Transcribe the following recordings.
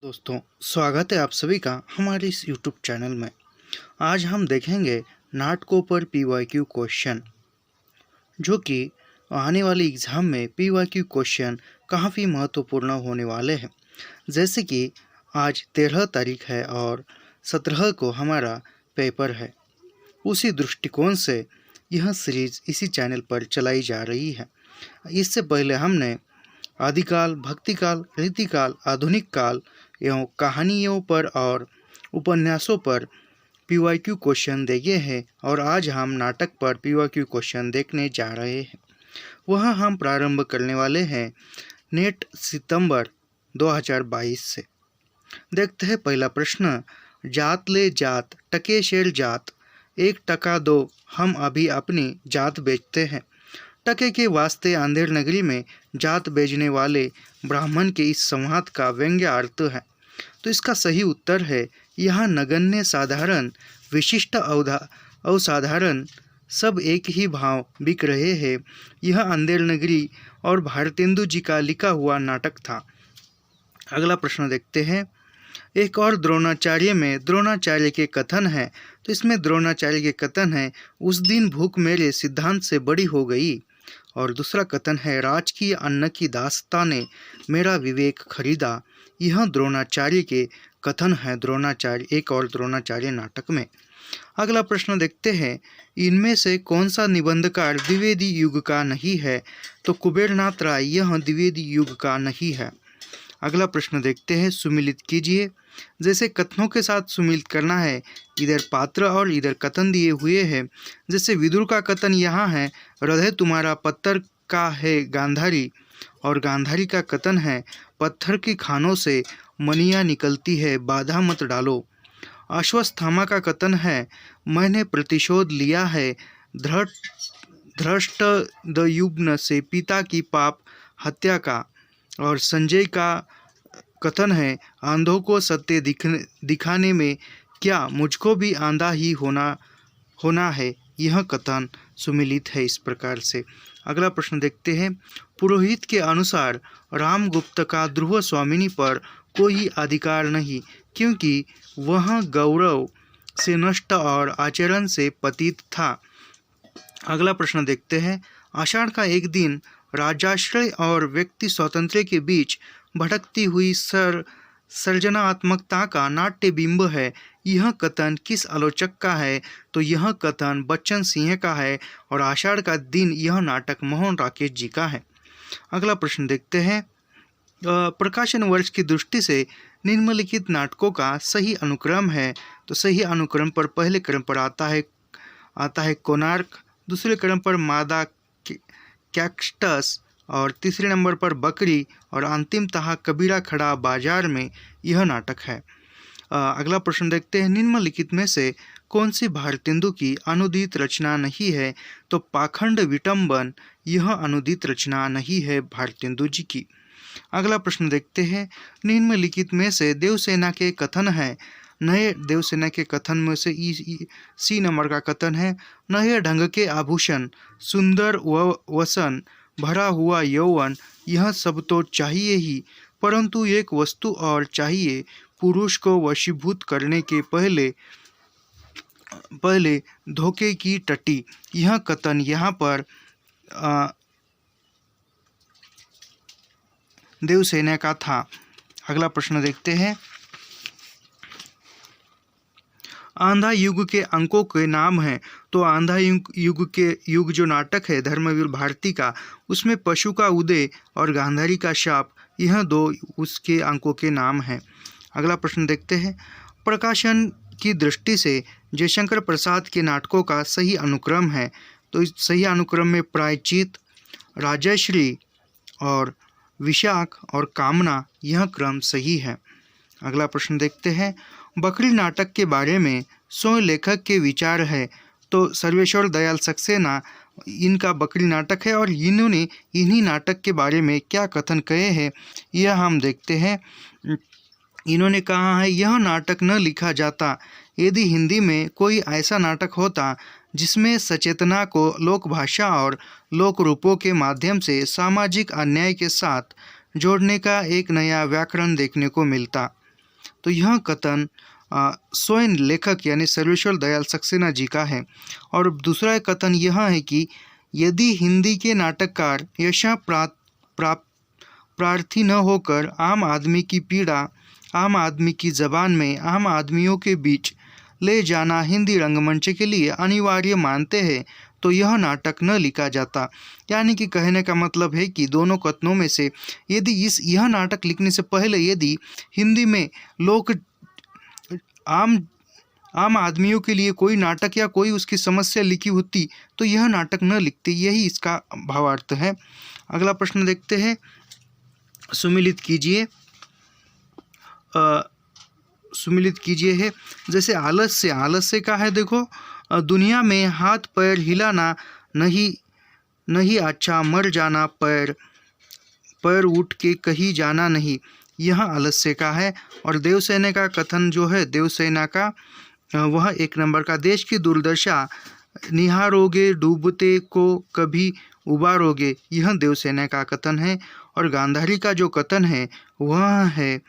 दोस्तों, स्वागत है आप सभी का हमारे इस YouTube चैनल में। आज हम देखेंगे नाटकों पर PYQ क्वेश्चन, जो कि आने वाले एग्ज़ाम में PYQ क्वेश्चन काफ़ी महत्वपूर्ण होने वाले हैं। जैसे कि आज 13 तारीख है और 17 को हमारा पेपर है। उसी दृष्टिकोण से यह सीरीज़ इसी चैनल पर चलाई जा रही है। इससे पहले हमने आदिकाल, भक्तिकाल, रीतिकाल, आधुनिक काल एवं कहानियों पर और उपन्यासों पर PYQ क्वेश्चन देखे हैं और आज हम नाटक पर PYQ क्वेश्चन देखने जा रहे हैं। वह हम प्रारंभ करने वाले हैं नेट सितंबर 2022 से। देखते हैं पहला प्रश्न। जात ले जात टके शेर जात, 1 टका दो, हम अभी अपनी जात बेचते हैं। टके के वास्ते अंधेर नगरी में जात बेचने वाले ब्राह्मण के इस संवाद का व्यंग्य अर्थ है। तो इसका सही उत्तर है यह नगण्य, साधारण, विशिष्ट, असाधारण सब एक ही भाव बिक रहे हैं। यह अंधेर नगरी और भारतेंदु जी का लिखा हुआ नाटक था। अगला प्रश्न देखते हैं। एक और द्रोणाचार्य में द्रोणाचार्य के कथन है। तो इसमें द्रोणाचार्य के कथन है, उस दिन भूख मेरे सिद्धांत से बड़ी हो गई। और दूसरा कथन है, राजकीय अन्न की दास्तां ने मेरा विवेक खरीदा। यह द्रोणाचार्य के कथन है द्रोणाचार्य एक और द्रोणाचार्य नाटक में। अगला प्रश्न देखते हैं। इनमें से कौन सा निबंधकार द्विवेदी युग का नहीं है? तो कुबेरनाथ राय यह द्विवेदी युग का नहीं है। अगला प्रश्न देखते हैं। सुमिलित कीजिए। जैसे कथनों के साथ सुमिलित करना है, इधर पात्र और इधर कथन दिए हुए हैं। जैसे विदुर का कथन यहाँ है, हृदय तुम्हारा पत्थर का है गांधारी, और गांधारी का कथन है, पत्थर की खानों से मनिया निकलती है, बाधा मत डालो। अश्वत्थामा का कथन है, मैंने प्रतिशोध लिया है धृष्ट दयुम्न से पिता की पाप हत्या का। और संजय का कथन है, आंधों को सत्य दिखाने में क्या मुझको भी आंधा ही होना है। यह कथन सुमिलित है इस प्रकार से। अगला प्रश्न देखते हैं। पुरोहित के अनुसार रामगुप्त का ध्रुव स्वामिनी पर कोई अधिकार नहीं, क्योंकि वह गौरव से नष्ट और आचरण से पतित था। अगला प्रश्न देखते हैं। आषाढ़ का एक दिन राजाश्रय और व्यक्ति स्वातंत्र्य के बीच भटकती हुई सर्जनात्मकता का नाट्य बिंब है। यह कथन किस आलोचक का है? तो यह कथन बच्चन सिंह का है और आषाढ़ का दिन यह नाटक मोहन राकेश जी का है। अगला प्रश्न देखते हैं। प्रकाशन वर्ष की दृष्टि से निम्नलिखित नाटकों का सही अनुक्रम है। तो सही अनुक्रम पर पहले क्रम पर आता है कोणार्क, दूसरे क्रम पर मादा कैक्टस, और तीसरे नंबर पर बकरी, और अंतिमतः कबीरा खड़ा बाजार में यह नाटक है। अगला प्रश्न देखते हैं। निम्नलिखित में से कौन सी भारतेंदु की अनुदित रचना नहीं है? तो पाखंड विटंबन यह अनुदित रचना नहीं है भारतेंदु जी की। अगला प्रश्न देखते हैं। निम्नलिखित में से देवसेना के कथन है। नए देवसेना के कथन में से सी नंबर का कथन है, नए ढंग के आभूषण, सुंदर वसन, भरा हुआ यौवन, यह सब तो चाहिए ही, परंतु एक वस्तु और चाहिए, पुरुष को वशीभूत करने के पहले धोखे की टटी। यह कथन यहाँ पर देवसेना का था। अगला प्रश्न देखते हैं। आंधा युग के अंकों के नाम हैं। तो आंधा युग जो नाटक है धर्मवीर भारती का, उसमें पशु का उदय और गांधारी का शाप, यह दो उसके अंकों के नाम हैं। अगला प्रश्न देखते हैं। प्रकाशन की दृष्टि से जयशंकर प्रसाद के नाटकों का सही अनुक्रम है। तो इस सही अनुक्रम में प्रायश्चित, राजश्री और विशाख और कामना, यह क्रम सही है। अगला प्रश्न देखते हैं। बकरी नाटक के बारे में स्वयं लेखक के विचार है। तो सर्वेश्वर दयाल सक्सेना इनका बकरी नाटक है और इन्होंने इन्हीं नाटक के बारे में क्या कथन कहे हैं यह हम देखते हैं। इन्होंने कहा है, यह नाटक न लिखा जाता यदि हिंदी में कोई ऐसा नाटक होता जिसमें सचेतना को लोक भाषा और लोक रूपों के माध्यम से सामाजिक अन्याय के साथ जोड़ने का एक नया व्याकरण देखने को मिलता। तो यह कथन स्वयं लेखक यानी सर्वेश्वर दयाल सक्सेना जी का है। और दूसरा कथन यह है कि यदि हिंदी के नाटककार यशा प्रार्थी न होकर आम आदमी की पीड़ा आम आदमी की ज़बान में आम आदमियों के बीच ले जाना हिंदी रंगमंच के लिए अनिवार्य मानते हैं तो यह नाटक न लिखा जाता। यानी कि कहने का मतलब है कि दोनों कथनों में से यदि यह नाटक लिखने से पहले यदि हिंदी में लोग आम आदमियों के लिए कोई नाटक या कोई उसकी समस्या लिखी होती तो यह नाटक न लिखते, यही इसका भावार्थ है। अगला प्रश्न देखते हैं, सुमिलित कीजिए। सुमिलित कीजिए है जैसे आलस्य का है, देखो दुनिया में हाथ पैर हिलाना नहीं अच्छा, मर जाना पैर उठ के कहीं जाना नहीं, यह आलस्य का है। और देवसेना का कथन जो है, देवसेना का वह 1 नंबर का, देश की दुर्दशा निहारोगे डूबते को कभी उबारोगे, यह देवसेना का कथन है। और गांधारी का जो कथन है वह है,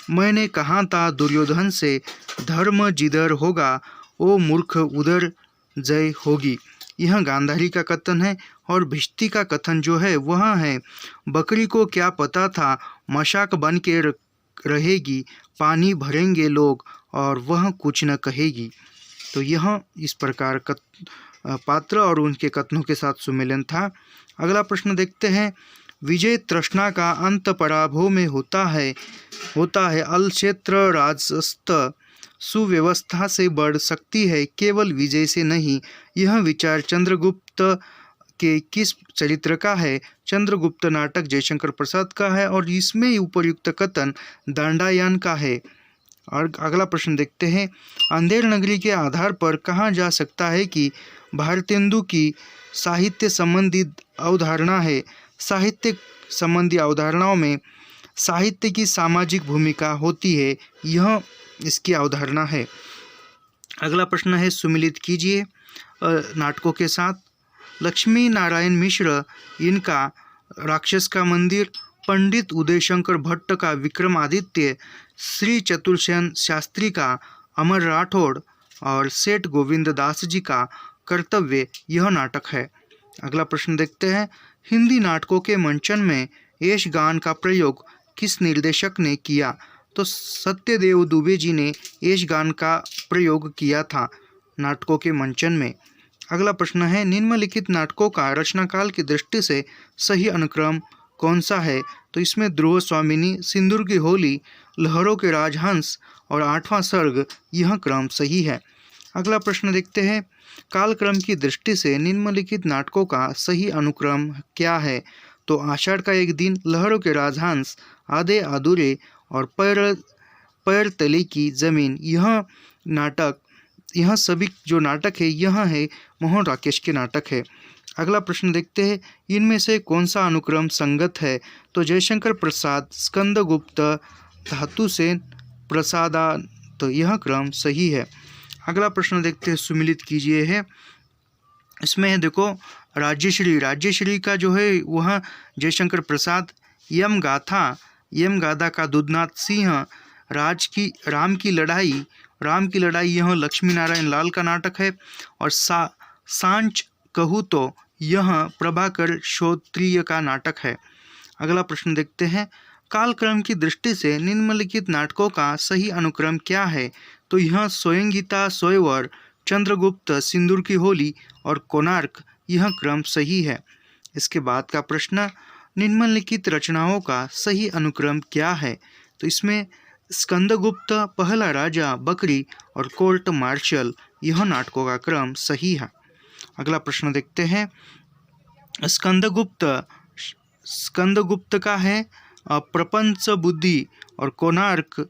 मैंने कहा था दुर्योधन से धर्म जिधर होगा ओ मूर्ख उधर जय होगी, यह गांधारी का कथन है। और भिष्टी का कथन जो है वह है, बकरी को क्या पता था मशाक बन के रहेगी, पानी भरेंगे लोग और वह कुछ न कहेगी। तो यह इस प्रकार पात्र और उनके कथनों के साथ सुमेलन था। अगला प्रश्न देखते हैं, विजय तृष्णा का अंत पराभव में होता है अलक्षेत्र राजस्थ सुव्यवस्था से बढ़ सकती है, केवल विजय से नहीं। यह विचार चंद्रगुप्त के किस चरित्र का है? चंद्रगुप्त नाटक जयशंकर प्रसाद का है और इसमें उपयुक्त कथन दंडायन का है। और अगला प्रश्न देखते हैं, अंधेर नगरी के आधार पर कहा जा सकता है कि भारतेंदु की साहित्य संबंधी अवधारणा है। साहित्य संबंधी अवधारणाओं में साहित्य की सामाजिक भूमिका होती है, यह इसकी अवधारणा है। अगला प्रश्न है, सुमिलित कीजिए नाटकों के साथ। लक्ष्मी नारायण मिश्र इनका राक्षस का मंदिर, पंडित उदयशंकर भट्ट का विक्रमादित्य, श्री चतुर्सेन शास्त्री का अमर राठौड़ और सेठ गोविंद दास जी का कर्तव्य, यह नाटक है। अगला प्रश्न देखते हैं, हिंदी नाटकों के मंचन में यश गान का प्रयोग किस निर्देशक ने किया? तो सत्यदेव दुबे जी ने यश गान का प्रयोग किया था नाटकों के मंचन में। अगला प्रश्न है, निम्नलिखित नाटकों का रचनाकाल की दृष्टि से सही अनुक्रम कौन सा है? तो इसमें ध्रुव स्वामिनी, सिंदूर की होली, लहरों के राजहंस और 8वां सर्ग, यह क्रम सही है। अगला प्रश्न देखते हैं, कालक्रम की दृष्टि से निम्नलिखित नाटकों का सही अनुक्रम क्या है? तो आषाढ़ का एक दिन, लहरों के राजहंस, आधे अधूरे और पैर तले की जमीन, यह सभी जो नाटक है यह है मोहन राकेश के नाटक है। अगला प्रश्न देखते हैं, इनमें से कौन सा अनुक्रम संगत है? तो जयशंकर प्रसाद, स्कंदगुप्त, धातुसेन, प्रसादांत, तो यह क्रम सही है। अगला प्रश्न देखते हैं, सुमिलित कीजिए है। इसमें है देखो राज्यश्री का जो है वह जयशंकर प्रसाद, यम गाथा का दुधनाथ सिंह, राम की लड़ाई यह लक्ष्मी नारायण लाल का नाटक है। और सांच कहूँ तो यह प्रभाकर श्रोत्रिय का नाटक है। अगला प्रश्न देखते हैं, कालक्रम की दृष्टि से निम्नलिखित नाटकों का सही अनुक्रम क्या है? तो यह स्वयंगीता, स्वयंवर, चंद्रगुप्त, सिंदूर की होली और कोणार्क, यह क्रम सही है। इसके बाद का प्रश्न, निम्नलिखित रचनाओं का सही अनुक्रम क्या है? तो इसमें स्कंदगुप्त, पहला राजा, बकरी और कोर्ट मार्शल, यह नाटकों का क्रम सही है। अगला प्रश्न देखते हैं, स्कंदगुप्त का है प्रपंच बुद्धि और कोणार्क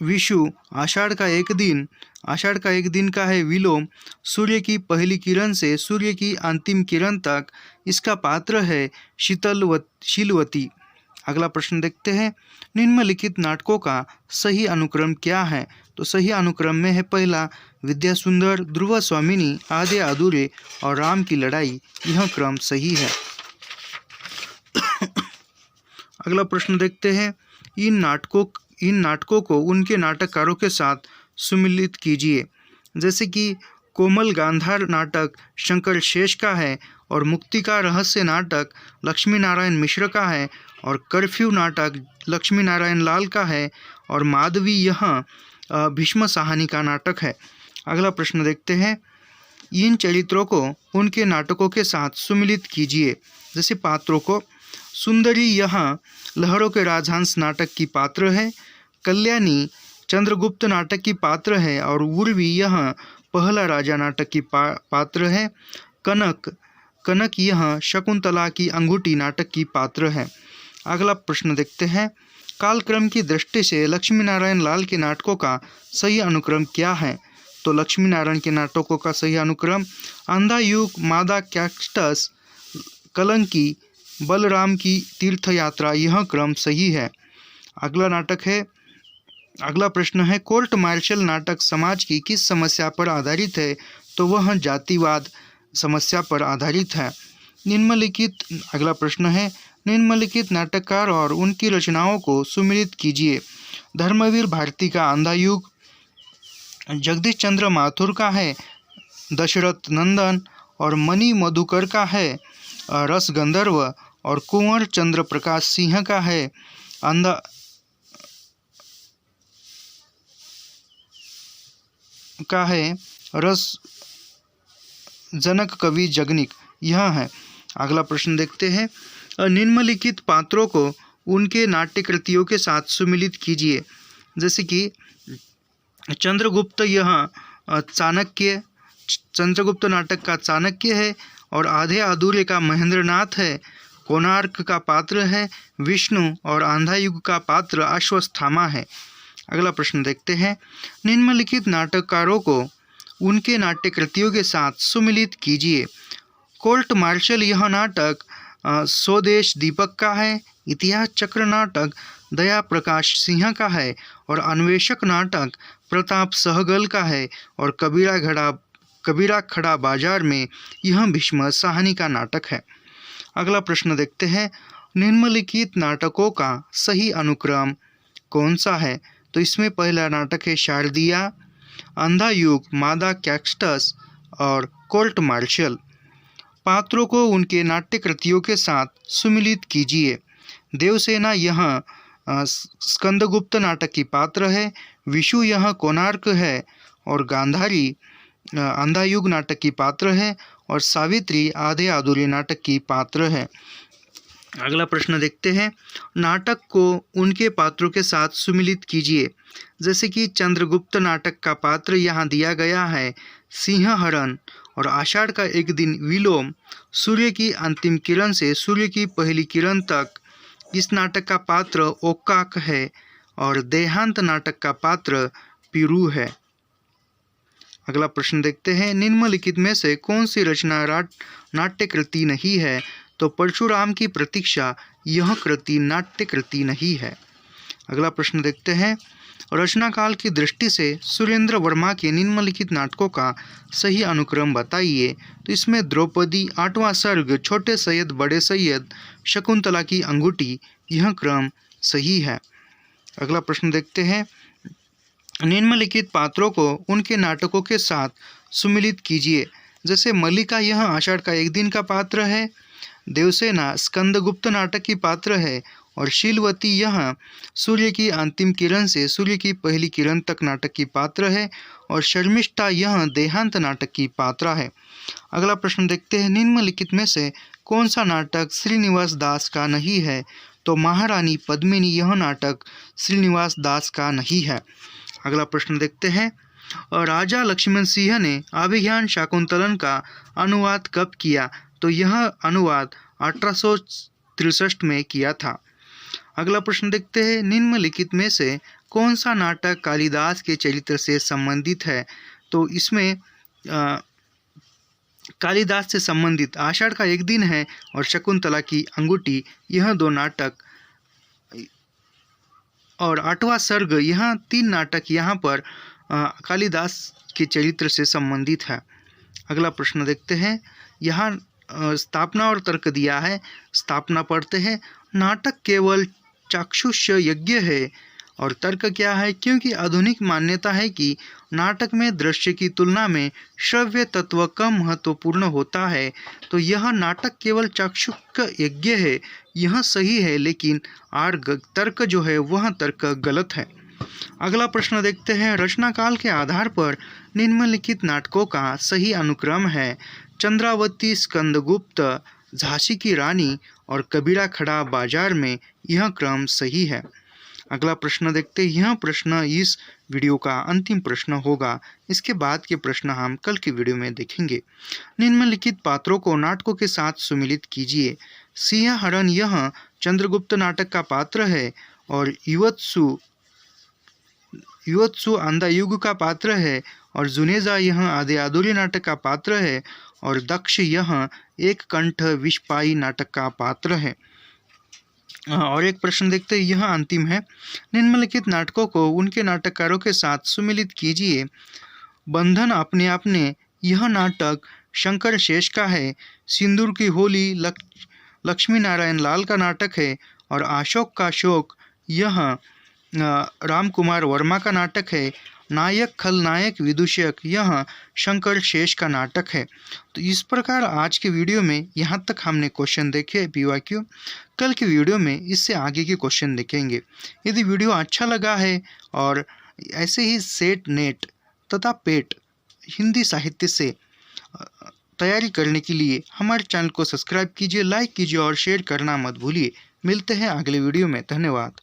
विषु, आषाढ़ का एक दिन का है विलोम, सूर्य की पहली किरण से सूर्य की अंतिम किरण तक, इसका पात्र है शीलवती। अगला प्रश्न देखते हैं, निम्नलिखित नाटकों का सही अनुक्रम क्या है? तो सही अनुक्रम में है पहला विद्यासुंदर, ध्रुव स्वामिनी, आधे अधूरे और राम की लड़ाई, यह क्रम सही है। अगला प्रश्न देखते हैं, इन नाटकों इन नाटकों को उनके नाटककारों के साथ सुमिलित कीजिए। जैसे कि कोमल गांधार नाटक शंकर शेष का है और मुक्ति का रहस्य नाटक लक्ष्मी नारायण मिश्र का है और कर्फ्यू नाटक लक्ष्मी नारायण लाल का है और माधवी यह भीष्म साहनी का नाटक है। अगला प्रश्न देखते हैं। इन चरित्रों को उनके नाटकों के साथ सुमिलित कीजिए। जैसे पात्रों को सुंदरी यह लहरों के राजहंस नाटक की पात्र है, कल्याणी चंद्रगुप्त नाटक की पात्र है और उर्वी यह पहला राजा नाटक की पात्र है, कनक यह शकुंतला की अंगूठी नाटक की पात्र है। अगला प्रश्न देखते हैं। कालक्रम की दृष्टि से लक्ष्मी नारायण लाल के नाटकों का सही अनुक्रम क्या है? तो लक्ष्मी नारायण के नाटकों का सही अनुक्रम अंधा युग, मादा कैक्टस, कलंकी, बलराम की तीर्थ यात्रा, यह क्रम सही है। अगला प्रश्न है। कोर्ट मार्शल नाटक समाज की किस समस्या पर आधारित है? तो वह जातिवाद समस्या पर आधारित है। अगला प्रश्न है। निम्नलिखित नाटककार और उनकी रचनाओं को सुमिलित कीजिए। धर्मवीर भारती का अंधा युग, जगदीश चंद्र माथुर का है दशरथ नंदन और मणि मधुकर का है रस गंधर्व और कुंवर चंद्र प्रकाश सिंह का है रस जनक कवि जगनिक, यह है। अगला प्रश्न देखते हैं। निम्नलिखित पात्रों को उनके नाट्य कृतियों के साथ सुमिलित कीजिए। जैसे कि चंद्रगुप्त यह चंद्रगुप्त नाटक का चाणक्य है और आधे अधूरे का महेंद्रनाथ है, कोणार्क का पात्र है विष्णु और आंधा युग का पात्र अश्वत्थामा है। अगला प्रश्न देखते हैं। निम्नलिखित नाटककारों को उनके नाट्य कृतियों के साथ सुमिलित कीजिए। कोर्ट मार्शल यह नाटक स्वदेश दीपक का है, इतिहास चक्र नाटक दया प्रकाश सिंह का है और अन्वेषक नाटक प्रताप सहगल का है और कबीरा खड़ा बाजार में यह भीष्म साहनी का नाटक है। अगला प्रश्न देखते हैं। निम्नलिखित नाटकों का सही अनुक्रम कौन सा है? तो इसमें पहला नाटक है शारदिया, अंधा युग, मादा कैक्टस और कोर्ट मार्शल। पात्रों को उनके नाट्य कृतियों के साथ सुमिलित कीजिए। देवसेना यह स्कंदगुप्त नाटक की पात्र है, विशु यह कोणार्क है और गांधारी अंधा युग नाटक की पात्र है और सावित्री आधे अधूरे नाटक की पात्र है। अगला प्रश्न देखते हैं। नाटक को उनके पात्रों के साथ सुमिलित कीजिए। जैसे कि चंद्रगुप्त नाटक का पात्र यहाँ दिया गया है सिंहहरण और आषाढ़ का एक दिन विलोम, सूर्य की अंतिम किरण से सूर्य की पहली किरण तक इस नाटक का पात्र ओक्काक है और देहांत नाटक का पात्र पिरू है। अगला प्रश्न देखते हैं। निम्नलिखित में से कौन सी रचना नाट्य कृति नहीं है? तो परशुराम की प्रतीक्षा यह कृति नाट्य कृति नहीं है। अगला प्रश्न देखते हैं। रचना काल की दृष्टि से सुरेंद्र वर्मा के निम्नलिखित नाटकों का सही अनुक्रम बताइए। तो इसमें द्रौपदी, आठवां सर्ग, छोटे सैयद बड़े सैयद, शकुंतला की अंगूठी, यह क्रम सही है। अगला प्रश्न देखते हैं। निम्नलिखित पात्रों को उनके नाटकों के साथ सुमिलित कीजिए। जैसे मल्लिका यह आषाढ़ का एक दिन का पात्र है, देवसेना स्कंदगुप्त नाटक की पात्र है और शीलवती यह सूर्य की अंतिम किरण से सूर्य की पहली किरण तक नाटक की पात्र है और शर्मिष्ठा यह देहांत नाटक की पात्रा है। अगला प्रश्न देखते हैं। निम्नलिखित में से कौन सा नाटक श्रीनिवास दास का नहीं है? तो महारानी पद्मिनी यह नाटक श्रीनिवास दास का नहीं है। अगला प्रश्न देखते हैं। राजा लक्ष्मण सिंह ने अभिज्ञान शाकुंतलन का अनुवाद कब किया? तो यह अनुवाद 1863 में किया था। अगला प्रश्न देखते हैं। निम्नलिखित में से कौन सा नाटक कालिदास के चरित्र से संबंधित है? तो इसमें कालिदास से संबंधित आषाढ़ का एक दिन है और शकुंतला की अंगूठी, यह दो नाटक और आठवां सर्ग, यह तीन नाटक यहाँ पर कालिदास के चरित्र से संबंधित है। अगला प्रश्न देखते हैं। यहाँ स्थापना और तर्क दिया है। स्थापना पढ़ते हैं। नाटक केवल चाक्षुष यज्ञ है और तर्क क्या है? क्योंकि आधुनिक मान्यता है कि नाटक में दृश्य की तुलना में श्रव्य तत्व कम महत्वपूर्ण होता है, तो यह नाटक केवल चाक्षुष यज्ञ है। यह सही है, लेकिन तर्क जो है वह तर्क गलत है। अगला प्रश्न देखते हैं। रचना काल के आधार पर निम्नलिखित नाटकों का सही अनुक्रम है। चंद्रावती, स्कंदगुप्त, झांसी की रानी और कबीरा खड़ा बाजार में यह क्रम सही है। अगला प्रश्न देखते हैं। यह प्रश्न इस वीडियो का अंतिम प्रश्न होगा। इसके बाद के प्रश्न हम कल की वीडियो में देखेंगे। निम्नलिखित पात्रों को नाटकों के साथ सुमिलित कीजिए। सिंह हरण यह चंद्रगुप्त नाटक का पात्र है और युवत्सु अंधायुग का पात्र है और जुनेजा यह आदि नाटक का पात्र है और दक्ष यह एक कंठ विषपाई नाटक का पात्र है। और एक प्रश्न देखते हैं, यह अंतिम है। निम्नलिखित नाटकों को उनके नाटककारों के साथ सुमिलित कीजिए। बंधन अपने अपने यह नाटक शंकर शेष का है। सिंदूर की होली लक्ष्मी नारायण लाल का नाटक है और अशोक का शोक यह राम कुमार वर्मा का नाटक है। नायक खलनायक विदूषक यह शंकर शेष का नाटक है। तो इस प्रकार आज के वीडियो में यहाँ तक हमने क्वेश्चन देखे पीवाईक्यू। कल के वीडियो में इससे आगे के क्वेश्चन देखेंगे। यदि वीडियो अच्छा लगा है और ऐसे ही सेट नेट तथा पेट हिंदी साहित्य से तैयारी करने के लिए हमारे चैनल को सब्सक्राइब कीजिए, लाइक कीजिए और शेयर करना मत भूलिए। मिलते हैं अगले वीडियो में। धन्यवाद।